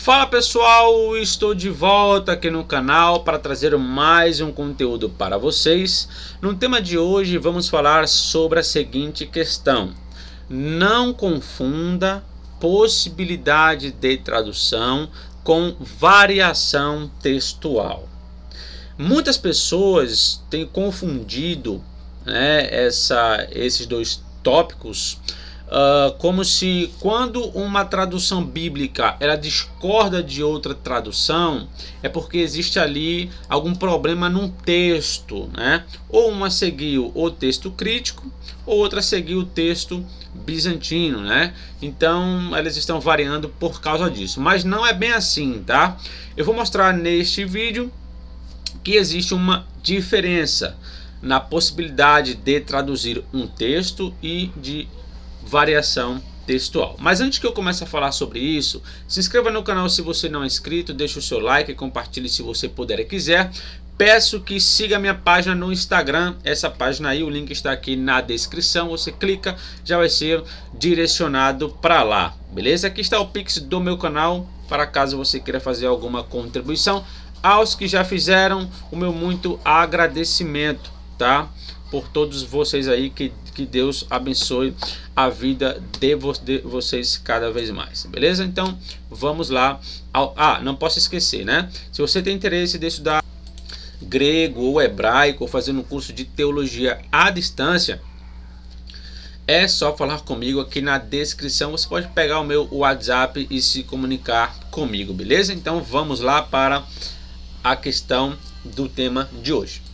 Fala pessoal, estou de volta aqui no canal para trazer mais um conteúdo para vocês. No tema de hoje vamos falar sobre a seguinte questão: não confunda possibilidade de tradução com variação textual. Muitas pessoas têm confundido, esses dois tópicos, como se quando uma tradução bíblica ela discorda de outra tradução, é porque existe ali algum problema num texto, Ou uma seguiu o texto crítico, ou outra seguiu o texto bizantino, Então elas estão variando por causa disso, mas não é bem assim, tá? Eu vou mostrar neste vídeo que existe uma diferença na possibilidade de traduzir um texto e de variação textual. Mas antes que eu comece a falar sobre isso, se inscreva no canal se você não é inscrito, deixe o seu like e compartilhe se você puder e quiser. Peço que siga minha página no Instagram, essa página aí, o link está aqui na descrição, você clica, já vai ser direcionado para lá, beleza? Aqui está o Pix do meu canal, para caso você queira fazer alguma contribuição. Aos que já fizeram, o meu muito agradecimento, tá? Por todos vocês aí, que Deus abençoe a vida de vocês cada vez mais, beleza? Então vamos lá não posso esquecer, se você tem interesse de estudar grego ou hebraico, ou fazer um curso de teologia à distância, é só falar comigo aqui na descrição. Você pode pegar o meu WhatsApp e se comunicar comigo, beleza? Então vamos lá para a questão do tema de hoje.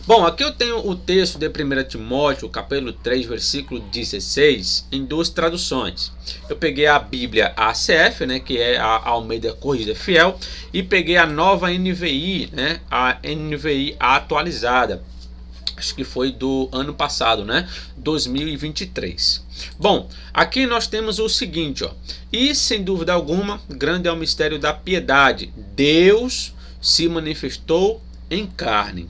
Bom, aqui eu tenho o texto de 1 Timóteo, capítulo 3, versículo 16, em duas traduções. Eu peguei a Bíblia ACF, que é a Almeida Corrigida Fiel, e peguei a nova NVI, a NVI atualizada. Acho que foi do ano passado, 2023. Bom, aqui nós temos o seguinte, e sem dúvida alguma, grande é o mistério da piedade. Deus se manifestou em carne.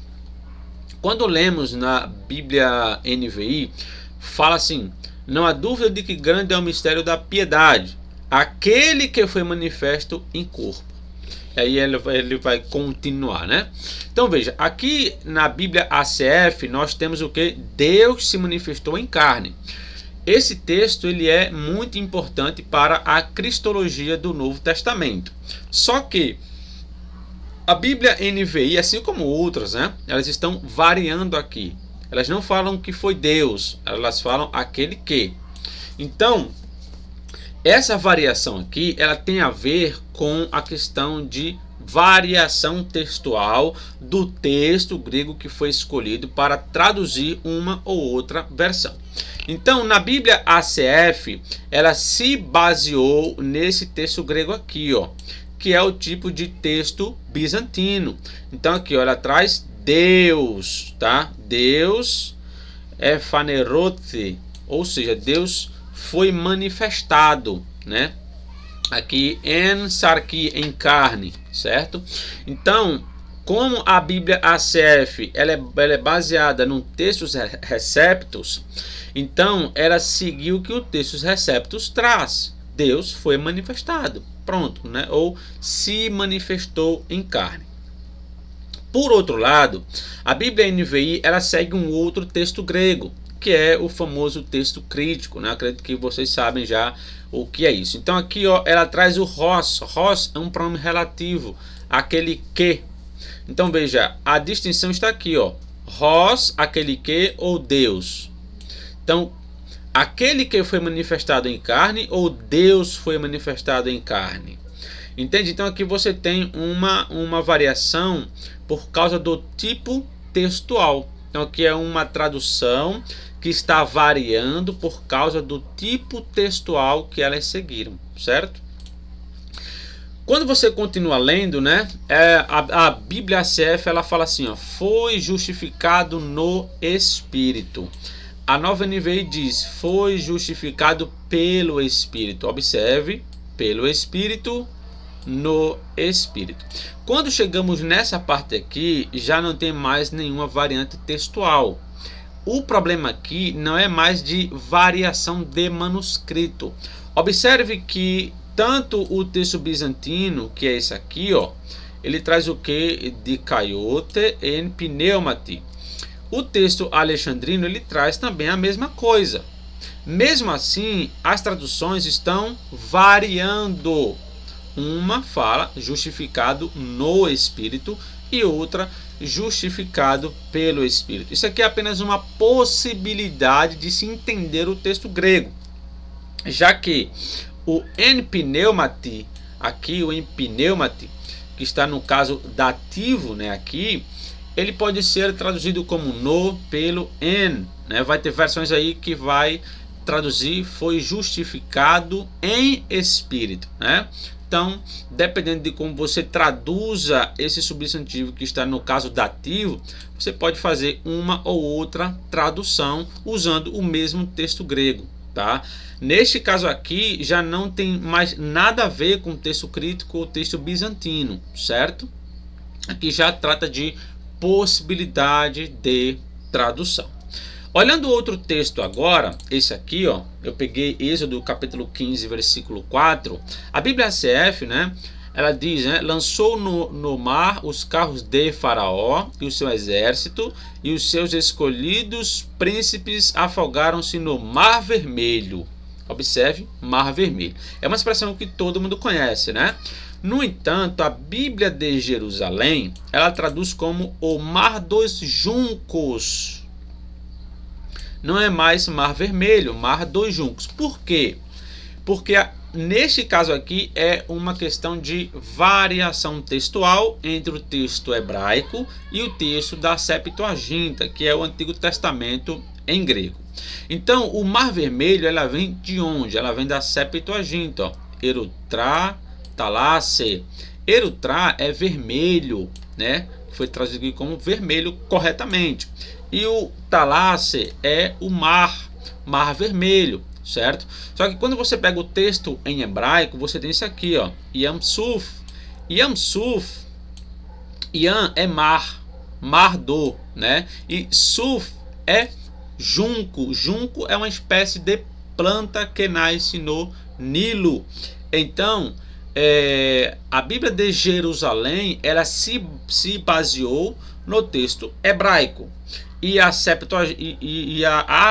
Quando lemos na Bíblia NVI, fala assim: não há dúvida de que grande é o mistério da piedade, aquele que foi manifesto em corpo. E aí ele vai continuar, Então veja, aqui na Bíblia ACF nós temos o que? Deus se manifestou em carne. Esse texto ele é muito importante para a cristologia do Novo Testamento. Só que a Bíblia NVI, assim como outras, elas estão variando aqui. Elas não falam que foi Deus, elas falam aquele que. Então, essa variação aqui, ela tem a ver com a questão de variação textual do texto grego que foi escolhido para traduzir uma ou outra versão. Então, na Bíblia ACF, ela se baseou nesse texto grego aqui, que é o tipo de texto bizantino. Então aqui, olha atrás, Deus, tá? Deus é fanerote, ou seja, Deus foi manifestado, Aqui en sarki, em carne, certo? Então, como a Bíblia ACF ela é baseada no textos receptos, então ela seguiu o que o textos receptos traz. Deus foi manifestado, pronto, ou se manifestou em carne. Por outro lado, a Bíblia NVI ela segue um outro texto grego, que é o famoso texto crítico, Acredito que vocês sabem já o que é isso. Então aqui, ela traz o hos. Hos é um pronome relativo, aquele que. Então veja, a distinção está aqui, hos, aquele que, ou Deus. Então, aquele que foi manifestado em carne, ou Deus foi manifestado em carne. Entende? Então aqui você tem uma variação por causa do tipo textual. Então aqui é uma tradução que está variando por causa do tipo textual que elas seguiram, certo? Quando você continua lendo, a Bíblia ACF ela fala assim, foi justificado no Espírito. A nova NVI diz, foi justificado pelo Espírito. Observe, pelo Espírito, no Espírito. Quando chegamos nessa parte aqui, já não tem mais nenhuma variante textual. O problema aqui não é mais de variação de manuscrito. Observe que Tanto o texto bizantino, que é esse aqui, ó, ele traz o que? Dikaiote en pneumati. O texto alexandrino, ele traz também a mesma coisa. Mesmo assim, as traduções estão variando. Uma fala justificado no Espírito e outra justificado pelo Espírito. Isso aqui é apenas uma possibilidade de se entender o texto grego, já que o en pneumati, aqui o en pneumati, que está no caso dativo, né, aqui, ele pode ser traduzido como no pelo en, né? Vai ter versões aí que vai traduzir foi justificado em espírito, né? Então, dependendo de como você traduza esse substantivo que está no caso dativo, você pode fazer uma ou outra tradução usando o mesmo texto grego, tá? Neste caso aqui, já não tem mais nada a ver com o texto crítico ou texto bizantino, certo? Aqui já trata de possibilidade de tradução. Olhando outro texto agora, esse aqui, ó, eu peguei Êxodo capítulo 15, versículo 4. A Bíblia ACF, né, ela diz, né, lançou no mar os carros de Faraó e o seu exército, e os seus escolhidos príncipes afogaram-se no Mar Vermelho. Observe, Mar Vermelho. É uma expressão que todo mundo conhece, né? No entanto, a Bíblia de Jerusalém, ela traduz como o Mar dos Juncos. Não é mais Mar Vermelho, Mar dos Juncos. Por quê? Porque neste caso aqui é uma questão de variação textual entre o texto hebraico e o texto da Septuaginta, que é o Antigo Testamento em grego. Então, o Mar Vermelho, ela vem de onde? Ela vem da Septuaginta, ó. Erutrá, Talasse. Erutrá é vermelho, né? Foi traduzido aqui como vermelho corretamente. E o Talasse é o mar, Mar Vermelho, certo? Só que quando você pega o texto em hebraico, você tem isso aqui, ó, Yam Suf. Yam Suf, Yam é mar, mar do, né? E Suf é junco. Junco é uma espécie de planta que nasce no Nilo. Então, a Bíblia de Jerusalém, ela se baseou no texto hebraico. E a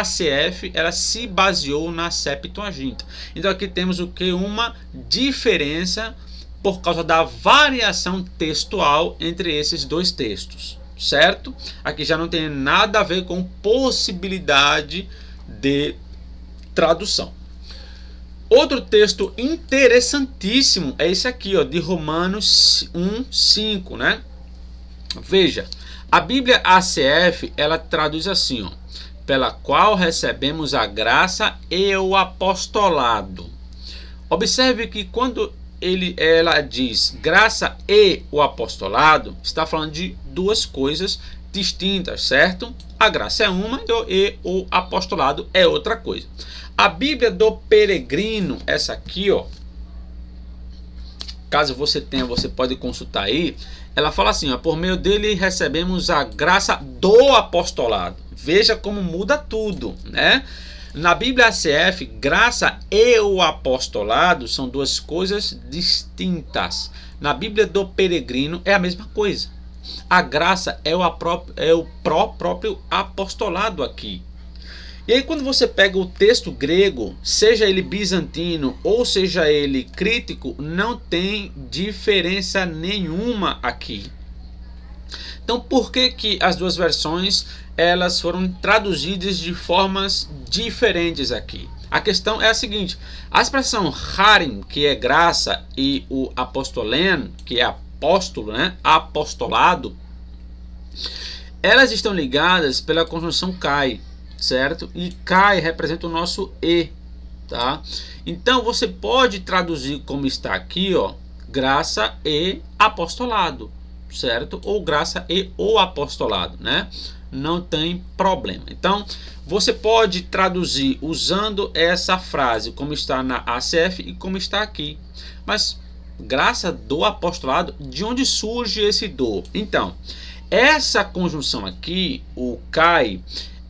ACF, ela se baseou na Septuaginta. Então aqui temos o que? Uma diferença por causa da variação textual entre esses dois textos, certo? Aqui já não tem nada a ver com possibilidade de tradução. Outro texto interessantíssimo é esse aqui, ó, de Romanos 1:5, né? Veja, a Bíblia ACF, ela traduz assim, ó, pela qual recebemos a graça e o apostolado. Observe que quando ela diz graça e o apostolado, está falando de duas coisas distintas, certo? A graça é uma e o apostolado é outra coisa. A Bíblia do Peregrino, essa aqui, ó, caso você tenha, você pode consultar aí. Ela fala assim, ó, por meio dele recebemos a graça do apostolado. Veja como muda tudo, né? Na Bíblia ACF, graça e o apostolado são duas coisas distintas. Na Bíblia do Peregrino é a mesma coisa. A graça é o próprio apostolado aqui. E aí quando você pega o texto grego, seja ele bizantino ou seja ele crítico, não tem diferença nenhuma aqui. Então por que as duas versões elas foram traduzidas de formas diferentes aqui? A questão é a seguinte: a expressão harim, que é graça, e o apostolen, que é apóstolo, né? Apostolado, elas estão ligadas pela conjunção kai, certo? E kai representa o nosso e, tá? Então você pode traduzir como está aqui, ó, graça e apostolado, certo? Ou graça e o apostolado, né? Não tem problema. Então você pode traduzir usando essa frase como está na ACF e como está aqui. Mas graça do apostolado, de onde surge esse do? Então, essa conjunção aqui, o kai,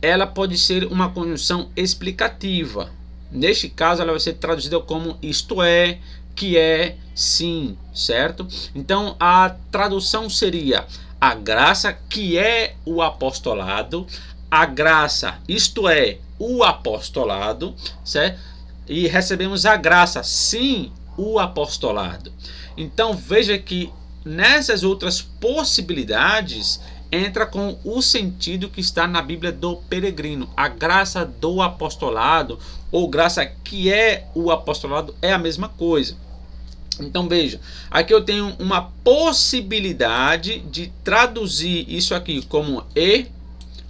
ela pode ser uma conjunção explicativa. Neste caso, ela vai ser traduzida como isto é, que é sim, certo? Então a tradução seria a graça que é o apostolado, a graça, isto é, o apostolado, certo? E recebemos a graça, sim, o apostolado. Então veja que nessas outras possibilidades entra com o sentido que está na Bíblia do peregrino. A graça do apostolado, ou graça que é o apostolado, é a mesma coisa. Então veja, aqui eu tenho uma possibilidade de traduzir isso aqui como e,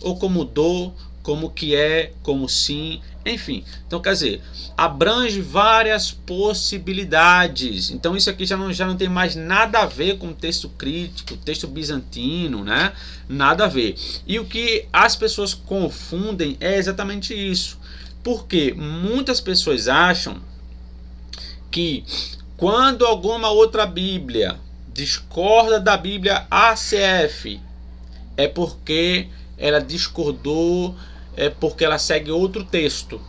ou como do, como que é, como sim, enfim. Então quer dizer, abrange várias possibilidades. Então isso aqui já não tem mais nada a ver com texto crítico, texto bizantino, né? Nada a ver. E o que as pessoas confundem é exatamente isso. Porque muitas pessoas acham que quando alguma outra Bíblia discorda da Bíblia ACF, é porque ela discordou, é porque ela segue outro texto.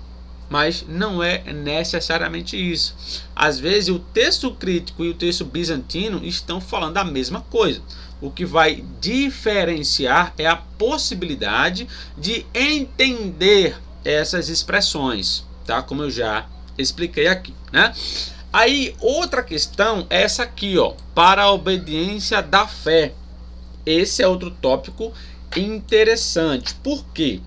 Mas não é necessariamente isso. Às vezes o texto crítico e o texto bizantino estão falando a mesma coisa. O que vai diferenciar é a possibilidade de entender essas expressões, tá? Como eu já expliquei aqui, né? Aí outra questão é essa aqui, ó, para a obediência da fé. Esse é outro tópico interessante. Por quê?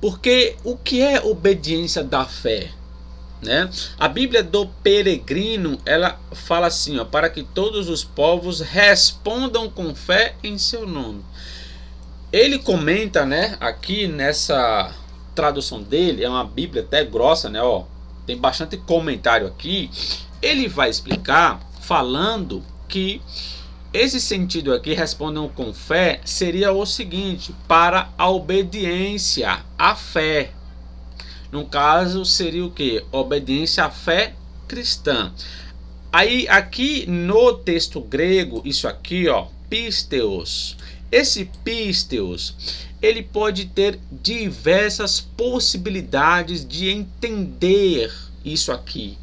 Porque o que é obediência da fé? Né? A Bíblia do peregrino, ela fala assim, ó, para que todos os povos respondam com fé em seu nome. Ele comenta, né, aqui nessa tradução dele, é uma Bíblia até grossa, né, ó, tem bastante comentário aqui. Ele vai explicar falando que esse sentido aqui, respondam com fé, seria o seguinte: para a obediência à fé. No caso, seria o que? Obediência à fé cristã. Aí, aqui no texto grego, isso aqui, ó, pisteos. Esse pisteos, ele pode ter diversas possibilidades de entender isso aqui.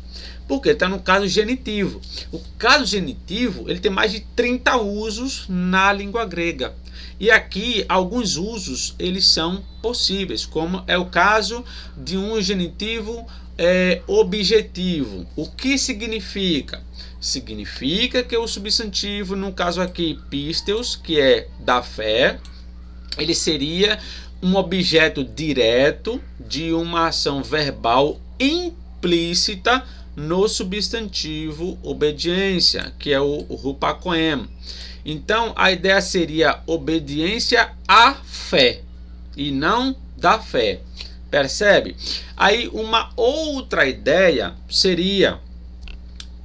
Porque está no caso genitivo. O caso genitivo, ele tem mais de 30 usos na língua grega. E aqui alguns usos eles são possíveis, como é o caso de um genitivo objetivo. O que significa? Significa que o substantivo, no caso aqui pisteos, que é da fé, ele seria um objeto direto de uma ação verbal implícita no substantivo obediência, que é o rupakoem. Então a ideia seria obediência à fé e não da fé. Percebe? Aí uma outra ideia seria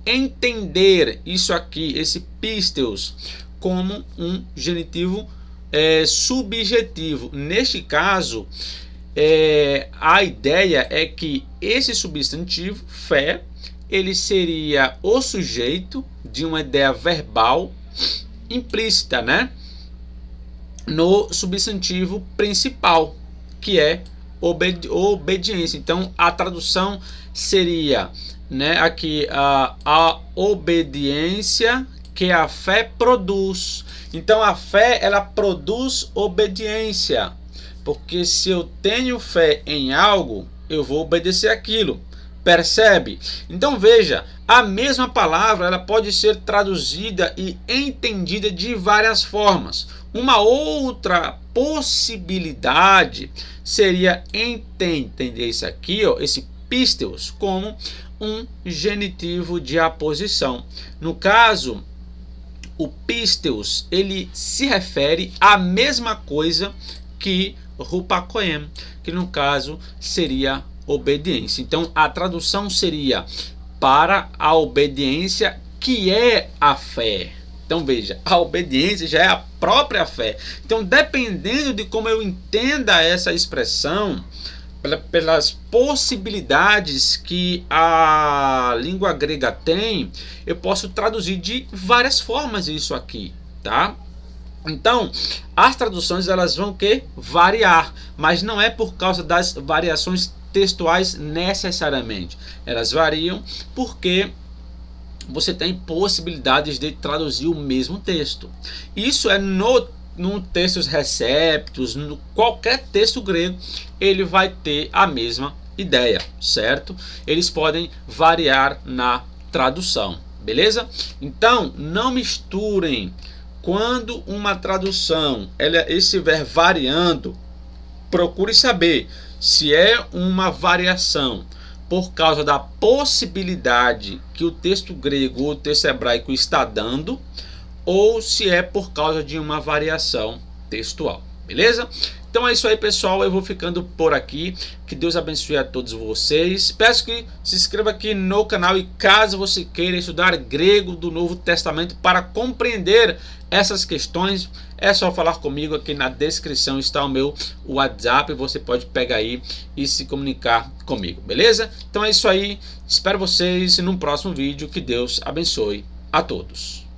entender isso aqui, esse pisteos, como um genitivo subjetivo. Neste caso, a ideia é que esse substantivo, fé, ele seria o sujeito de uma ideia verbal implícita, né? No substantivo principal, que é obediência. Então a tradução seria, né, aqui a obediência que a fé produz. Então a fé, ela produz obediência, porque se eu tenho fé em algo, eu vou obedecer aquilo. Percebe? Então veja, a mesma palavra ela pode ser traduzida e entendida de várias formas. Uma outra possibilidade seria entender isso aqui, ó, esse pisteos, como um genitivo de aposição. No caso, o pisteos, ele se refere à mesma coisa que rupakoem, que no caso seria obediência. Então a tradução seria para a obediência que é a fé. Então veja, a obediência já é a própria fé. Então dependendo de como eu entenda essa expressão, pelas possibilidades que a língua grega tem, eu posso traduzir de várias formas isso aqui, tá? Então, as traduções elas vão variar, mas não é por causa das variações textuais necessariamente. Elas variam porque você tem possibilidades de traduzir o mesmo texto. Isso é no textos receptos, no qualquer texto grego, ele vai ter a mesma ideia, certo? Eles podem variar na tradução, beleza? Então, não misturem. Quando uma tradução ela estiver variando, procure saber se é uma variação por causa da possibilidade que o texto grego ou o texto hebraico está dando, ou se é por causa de uma variação textual, beleza? Então é isso aí, pessoal, eu vou ficando por aqui, que Deus abençoe a todos vocês, peço que se inscreva aqui no canal e caso você queira estudar grego do Novo Testamento para compreender essas questões, é só falar comigo, aqui na descrição está o meu WhatsApp, você pode pegar aí e se comunicar comigo, beleza? Então é isso aí, espero vocês no próximo vídeo, que Deus abençoe a todos.